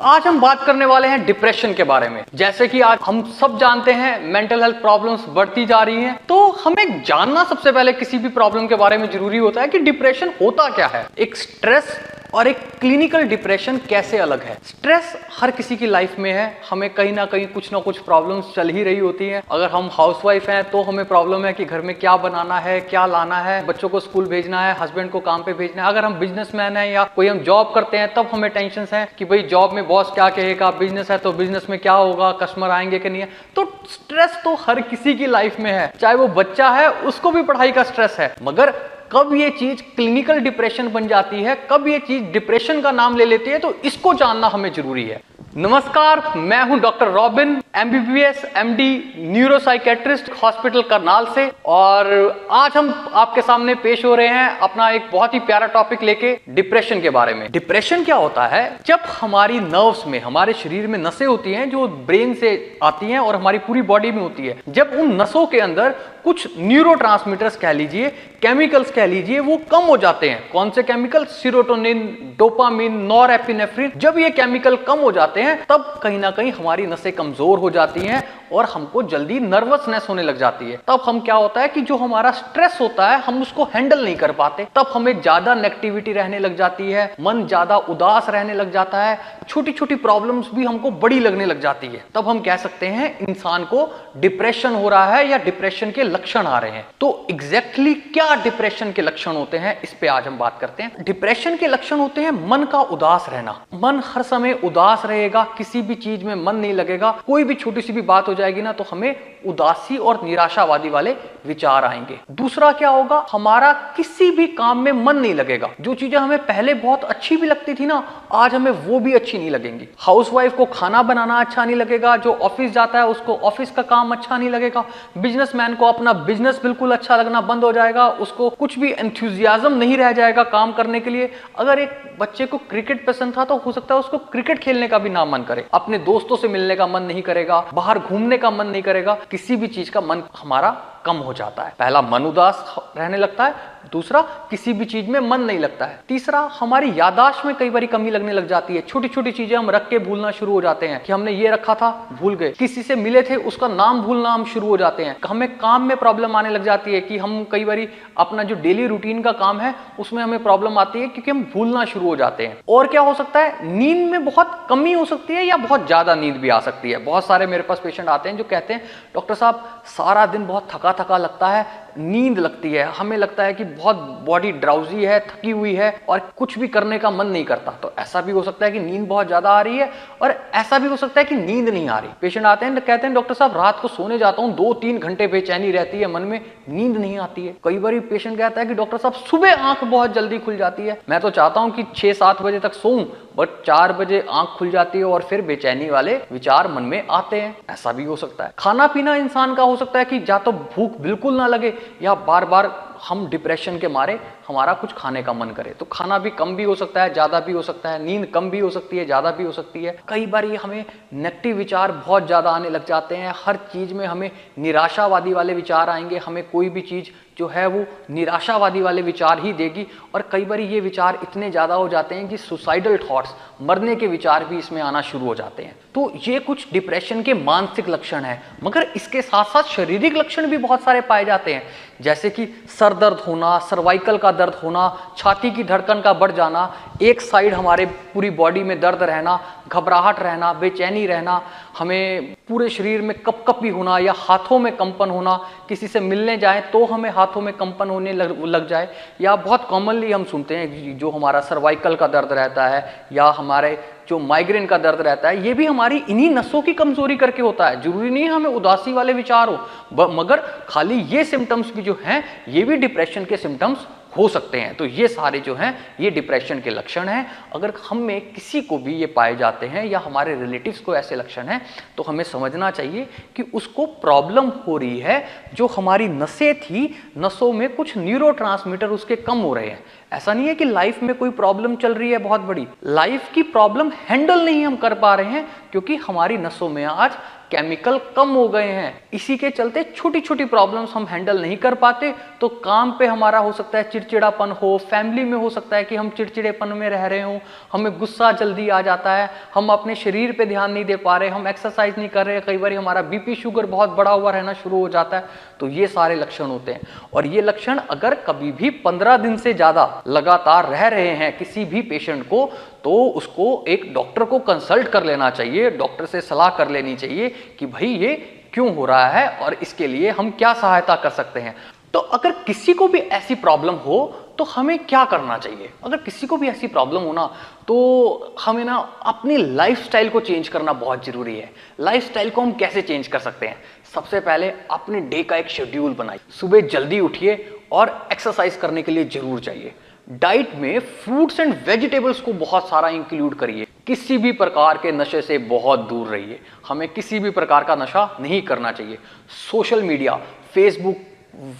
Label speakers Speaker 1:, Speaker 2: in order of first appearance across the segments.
Speaker 1: आज हम बात करने वाले हैं डिप्रेशन के बारे में। जैसे कि आज हम सब जानते हैं मेंटल हेल्थ प्रॉब्लम्स बढ़ती जा रही हैं, तो हमें जानना सबसे पहले किसी भी प्रॉब्लम के बारे में जरूरी होता है कि डिप्रेशन होता क्या है। एक स्ट्रेस और एक क्लिनिकल डिप्रेशन कैसे अलग है। स्ट्रेस हर किसी की लाइफ में है, हमें कहीं ना कहीं कुछ ना कुछ प्रॉब्लम्स चल ही रही होती हैं। अगर हम हाउसवाइफ हैं तो हमें प्रॉब्लम है कि घर में क्या बनाना है, क्या लाना है, बच्चों को स्कूल भेजना है, हस्बैंड को काम पे भेजना है। अगर हम बिजनेसमैन हैं या कोई हम जॉब करते हैं तब हमें टेंशन है कि भाई जॉब में बॉस क्या कहेगा, बिजनेस है तो बिजनेस में क्या होगा, कस्टमर आएंगे कि नहीं है। तो स्ट्रेस तो हर किसी की लाइफ में है, चाहे वो बच्चा है उसको भी पढ़ाई का स्ट्रेस है। मगर कब ये चीज क्लिनिकल डिप्रेशन बन जाती है, कब ये चीज डिप्रेशन का नाम ले लेती है, तो इसको जानना हमें जरूरी है। नमस्कार, मैं हूं doctor robin, MBBS MD neuropsychiatrist, hospital Karnal से। और आज हम आपके सामने पेश हो रहे हैं अपना एक बहुत ही प्यारा टॉपिक लेके, डिप्रेशन के बारे में। डिप्रेशन क्या होता है? जब हमारी नर्व्स में, हमारे शरीर में नसें होती हैं जो ब्रेन से आती हैं और हमारी पूरी बॉडी में होती है, जब उन नसों के अंदर कुछ न्यूरोट्रांसमीटर्स कह लीजिए, केमिकल्स कह लीजिए, वो कम हो जाते हैं। कौन से केमिकल? Serotonin, dopamine, norepinephrine. जब ये केमिकल कम हो जाते हैं तब कहीं ना कहीं हमारी नसें कमजोर हो जाती हैं और हमको जल्दी नर्वसनेस होने लग जाती है। तब हम क्या होता है कि जो हमारा स्ट्रेस होता है हम उसको हैंडल नहीं कर पाते, तब हमें ज्यादा नेगेटिविटी रहने लग जाती है, मन ज्यादा उदास रहने लग जाता है, छोटी छोटी प्रॉब्लम्स भी हमको बड़ी लगने लग जाती है। तब हम कह सकते हैं इंसान को डिप्रेशन हो रहा है या डिप्रेशन के लक्षण आ रहे हैं। तो एग्जैक्टली क्या डिप्रेशन के लक्षण होते हैं, इस पे आज हम बात करते हैं। डिप्रेशन के लक्षण होते हैं मन का उदास रहना। मन हर समय उदास रहेगा, किसी भी चीज में मन नहीं लगेगा। कोई भी छोटी सी भी बात हो जाएगी ना तो हमें उदासी और निराशावादी वाले विचार आएंगे। दूसरा क्या होगा? हमारा किसी भी काम में मन नहीं लगेगा। जो चीजें हमें पहले बहुत अच्छी भी लगती थी ना, आज हमें वो भी अच्छी नहीं लगेंगी। हाउसवाइफ को खाना बनाना अच्छा नहीं लगेगा, जो ऑफिस जाता है उसको ऑफिस का काम अच्छा नहीं लगेगा, बिजनेसमैन को अपना बिजनेस बिल्कुल अच्छा लगना बंद हो जाएगा, उसको कुछ भी एंथुजियाज्म नहीं रह जाएगा काम करने के लिए। अगर एक बच्चे को क्रिकेट पसंद था तो हो सकता है उसको क्रिकेट खेलने का भी ना मन करे, अपने दोस्तों से मिलने का मन नहीं करेगा, बाहर घूमने का मन नहीं करेगा, किसी भी चीज का मन हमारा कम हो जाता है। पहला, मन उदास रहने लगता है। दूसरा, किसी भी चीज में मन नहीं लगता है। तीसरा, हमारी याददाश्त में कई बार कमी लगने लग जाती है। छोटी छोटी चीजें हम रख के भूलना शुरू हो जाते हैं कि हमने ये रखा था, भूल गए। किसी से मिले थे, उसका नाम भूलना हम शुरू हो जाते हैं। हमें काम में प्रॉब्लम आने लग जाती है कि हम कई बार अपना जो डेली रूटीन का काम है उसमें हमें प्रॉब्लम आती है क्योंकि हम भूलना शुरू हो जाते हैं। और क्या हो सकता है? नींद में बहुत कमी हो सकती है या बहुत ज्यादा नींद भी आ सकती है। बहुत सारे मेरे पास पेशेंट आते हैं जो कहते हैं डॉक्टर साहब सारा दिन बहुत थका थका लगता है, नींद लगती है, हमें लगता है कि बहुत बॉडी ड्राउजी है, थकी हुई है और कुछ भी करने का मन नहीं करता। तो ऐसा भी हो सकता है कि नींद बहुत ज्यादा आ रही है और ऐसा भी हो सकता है कि नींद नहीं आ रही। पेशेंट आते हैं कहते हैं डॉक्टर साहब रात को सोने जाता हूं 2-3 घंटे बेचैनी रहती है, मन में नींद नहीं आती है। कई बार पेशेंट कहता है कि डॉक्टर साहब सुबह आंख बहुत जल्दी खुल जाती है, मैं तो चाहता हूं कि 6-7 बजे तक सोऊं, बट 4 बजे आंख खुल जाती है और फिर बेचैनी वाले विचार मन में आते हैं। ऐसा भी हो सकता है। खाना पीना इंसान का हो सकता है कि या तो भूख बिल्कुल ना लगे या बार बार हम डिप्रेशन के मारे हमारा कुछ खाने का मन करे। तो खाना भी कम भी हो सकता है, ज्यादा भी हो सकता है। नींद कम भी हो सकती है, ज्यादा भी हो सकती है। कई बार ये हमें नेगेटिव विचार बहुत ज्यादा आने लग जाते हैं। हर चीज में हमें निराशावादी वाले विचार आएंगे, हमें कोई भी चीज जो है वो निराशावादी वाले विचार ही देगी। और कई बार ये विचार इतने ज्यादा हो जाते हैं कि सुसाइडल थॉट्स, मरने के विचार भी इसमें आना शुरू हो जाते हैं। तो ये कुछ डिप्रेशन के मानसिक लक्षण हैं। मगर इसके साथ साथ शारीरिक लक्षण भी बहुत सारे पाए जाते हैं, जैसे कि सर दर्द होना, सर्वाइकल का दर्द होना, छाती की धड़कन का बढ़ जाना, एक साइड हमारे पूरी बॉडी में दर्द रहना, घबराहट रहना, बेचैनी रहना, हमें पूरे शरीर में कपकपी होना या हाथों में कंपन होना, किसी से मिलने जाएं तो हमें हाथों में कंपन होने लग जाए। या बहुत कॉमनली हम सुनते हैं जो हमारा सर्वाइकल का दर्द रहता है या हमारे जो माइग्रेन का दर्द रहता है, ये भी हमारी इन्हीं नसों की कमजोरी करके होता है। जरूरी नहीं है हमें उदासी वाले विचार हो, मगर खाली ये सिम्टम्स भी जो हैं ये भी डिप्रेशन के सिम्टम्स हो सकते हैं। तो ये सारे जो हैं ये डिप्रेशन के लक्षण हैं। अगर हम में किसी को भी ये पाए जाते हैं या हमारे रिलेटिव्स को ऐसे लक्षण हैं तो हमें समझना चाहिए कि उसको प्रॉब्लम हो रही है। जो हमारी नसें थी, नसों में कुछ न्यूरोट्रांसमीटर उसके कम हो रहे हैं। ऐसा नहीं है कि लाइफ में कोई प्रॉब्लम चल रही है बहुत बड़ी, लाइफ की प्रॉब्लम हैंडल नहीं हम कर पा रहे हैं क्योंकि हमारी नसों में आज केमिकल कम हो गए हैं। इसी के चलते छोटी छोटी प्रॉब्लम्स हम हैंडल नहीं कर पाते, तो काम पे हमारा हो सकता है चिड़चिड़ापन हो, फैमिली में हो सकता है कि हम चिड़चिड़ेपन में रह रहे हो, हमें गुस्सा जल्दी आ जाता है, हम अपने शरीर पे ध्यान नहीं दे पा रहे, हम एक्सरसाइज नहीं कर रहे, कई बार हमारा बीपी शुगर बहुत बढ़ा हुआ रहना शुरू हो जाता है। तो ये सारे लक्षण होते हैं, और ये लक्षण अगर कभी भी 15 दिन से ज्यादा लगातार रह रहे हैं किसी भी पेशेंट को, तो उसको एक डॉक्टर को कंसल्ट कर लेना चाहिए, डॉक्टर से सलाह कर लेनी चाहिए कि भाई ये क्यों हो रहा है और इसके लिए हम क्या सहायता कर सकते हैं। तो अगर किसी को भी ऐसी प्रॉब्लम हो तो हमें क्या करना चाहिए? अगर किसी को भी ऐसी प्रॉब्लम हो ना, तो हमें ना अपनी लाइफस्टाइल को चेंज करना बहुत जरूरी है। लाइफस्टाइल को हम कैसे चेंज कर सकते हैं? सबसे पहले अपने डे का एक शेड्यूल बनाइए, सुबह जल्दी उठिए और एक्सरसाइज करने के लिए जरूर चाहिए। डाइट में फ्रूट्स एंड वेजिटेबल्स को बहुत सारा इंक्लूड करिए। किसी भी प्रकार के नशे से बहुत दूर रहिए, हमें किसी भी प्रकार का नशा नहीं करना चाहिए। Social media, Facebook,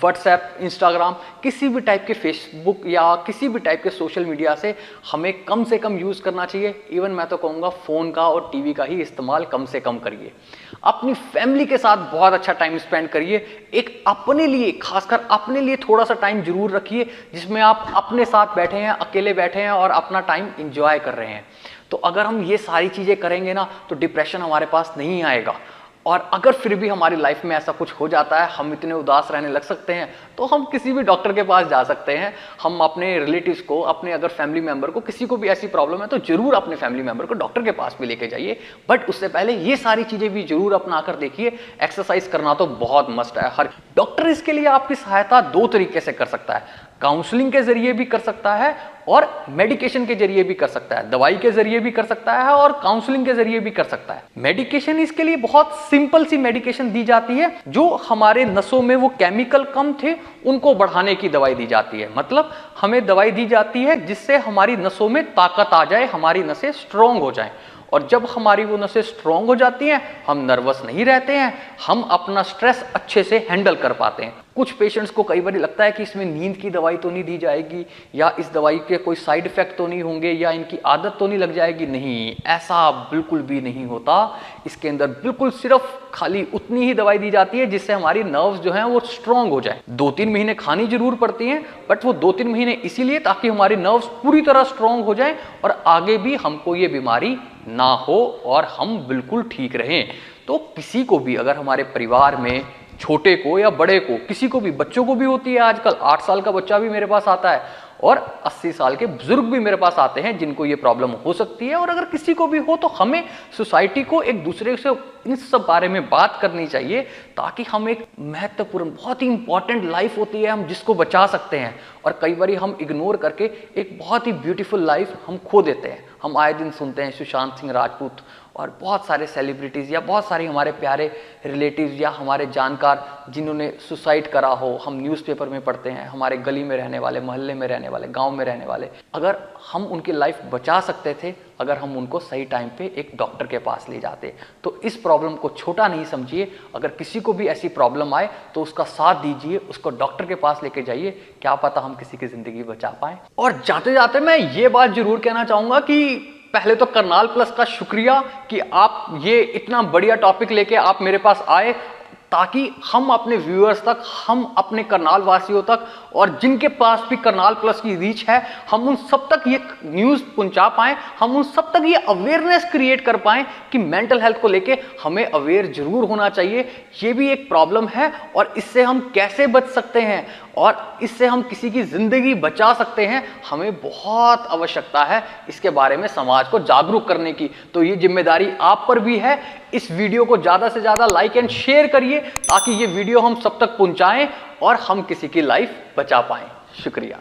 Speaker 1: WhatsApp, Instagram, किसी भी टाइप के फेसबुक या किसी भी टाइप के सोशल मीडिया से हमें कम से कम यूज़ करना चाहिए। इवन मैं तो कहूँगा फ़ोन का और टीवी का ही इस्तेमाल कम से कम करिए। अपनी फैमिली के साथ बहुत अच्छा टाइम स्पेंड करिए। एक अपने लिए, खासकर अपने लिए थोड़ा सा टाइम जरूर रखिए जिसमें आप अपने साथ बैठे हैं, अकेले बैठे हैं और अपना टाइम इंजॉय कर रहे हैं। तो अगर हम ये सारी चीज़ें करेंगे ना, तो डिप्रेशन हमारे पास नहीं आएगा। और अगर फिर भी हमारी लाइफ में ऐसा कुछ हो जाता है, हम इतने उदास रहने लग सकते हैं, तो हम किसी भी डॉक्टर के पास जा सकते हैं। हम अपने रिलेटिव्स को, अपने अगर फैमिली मेंबर को, किसी को भी ऐसी प्रॉब्लम है तो जरूर अपने फैमिली मेंबर को डॉक्टर के पास भी लेके जाइए। बट उससे पहले ये सारी चीजें भी जरूर अपना कर देखिए। एक्सरसाइज करना तो बहुत मस्ट है। हर डॉक्टर इसके लिए आपकी सहायता 2 तरीके से कर सकता है, काउंसलिंग के जरिए भी कर सकता है और मेडिकेशन के जरिए भी कर सकता है। दवाई के जरिए भी कर सकता है और काउंसलिंग के जरिए भी कर सकता है। मेडिकेशन, इसके लिए बहुत सिंपल सी मेडिकेशन दी जाती है। जो हमारे नसों में वो केमिकल कम थे उनको बढ़ाने की दवाई दी जाती है। मतलब हमें दवाई दी जाती है जिससे हमारी नसों में ताकत आ जाए, हमारी नसें स्ट्रांग हो जाएं। और जब हमारी वो नसें स्ट्रांग हो जाती हैं, हम नर्वस नहीं रहते हैं, हम अपना स्ट्रेस अच्छे से हैंडल कर पाते हैं। कुछ पेशेंट्स को कई बार लगता है कि इसमें नींद की दवाई तो नहीं दी जाएगी, या इस दवाई के कोई साइड इफेक्ट तो नहीं होंगे, या इनकी आदत तो नहीं लग जाएगी। नहीं, ऐसा बिल्कुल भी नहीं होता। इसके अंदर बिल्कुल सिर्फ खाली उतनी ही दवाई दी जाती है जिससे हमारी नर्व्स जो हैं वो स्ट्रांग हो जाए। 2-3 महीने खानी जरूर पड़ती हैं, बट वो 2-3 महीने इसीलिए ताकि हमारी नर्व्स पूरी तरह स्ट्रांग हो जाएं और आगे भी हमको ये बीमारी ना हो और हम बिल्कुल ठीक रहें। तो किसी को भी, अगर हमारे परिवार में छोटे को या बड़े को, किसी को भी, बच्चों को भी होती है आजकल, 8 साल का बच्चा भी मेरे पास आता है और 80 साल के बुजुर्ग भी मेरे पास आते हैं जिनको ये प्रॉब्लम हो सकती है। और अगर किसी को भी हो तो हमें सोसाइटी को एक दूसरे से इन सब बारे में बात करनी चाहिए, ताकि हम एक महत्वपूर्ण, बहुत ही इंपॉर्टेंट लाइफ होती है हम जिसको बचा सकते हैं। और कई बार हम इग्नोर करके एक बहुत ही ब्यूटीफुल लाइफ हम खो देते हैं। हम आए दिन सुनते हैं सुशांत सिंह राजपूत और बहुत सारे सेलिब्रिटीज़ या बहुत सारे हमारे प्यारे रिलेटिव्स या हमारे जानकार जिन्होंने सुसाइड करा हो, हम न्यूज़पेपर में पढ़ते हैं। हमारे गली में रहने वाले, मोहल्ले में रहने वाले, गांव में रहने वाले, अगर हम उनकी लाइफ बचा सकते थे अगर हम उनको सही टाइम पे एक डॉक्टर के पास ले जाते। तो इस प्रॉब्लम को छोटा नहीं समझिए। अगर किसी को भी ऐसी प्रॉब्लम आए तो उसका साथ दीजिए, उसको डॉक्टर के पास लेके जाइए, क्या पता हम किसी की जिंदगी बचा पाए। और जाते जाते मैं ये बात जरूर कहना चाहूँगा कि पहले तो करनाल प्लस का शुक्रिया कि आप ये इतना बढ़िया टॉपिक लेके आप मेरे पास आए, ताकि हम अपने व्यूअर्स तक, हम अपने करनाल वासियों तक और जिनके पास भी करनाल प्लस की रीच है, हम उन सब तक ये न्यूज़ पहुंचा पाएं, हम उन सब तक ये अवेयरनेस क्रिएट कर पाएं कि मेंटल हेल्थ को लेके हमें अवेयर जरूर होना चाहिए। ये भी एक प्रॉब्लम है और इससे हम कैसे बच सकते हैं और इससे हम किसी की जिंदगी बचा सकते हैं, हमें बहुत आवश्यकता है इसके बारे में समाज को जागरूक करने की। तो ये जिम्मेदारी आप पर भी है। इस वीडियो को ज़्यादा से ज़्यादा लाइक एंड शेयर करिए ताकि ये वीडियो हम सब तक पहुंचाएं और हम किसी की लाइफ बचा पाएं। शुक्रिया।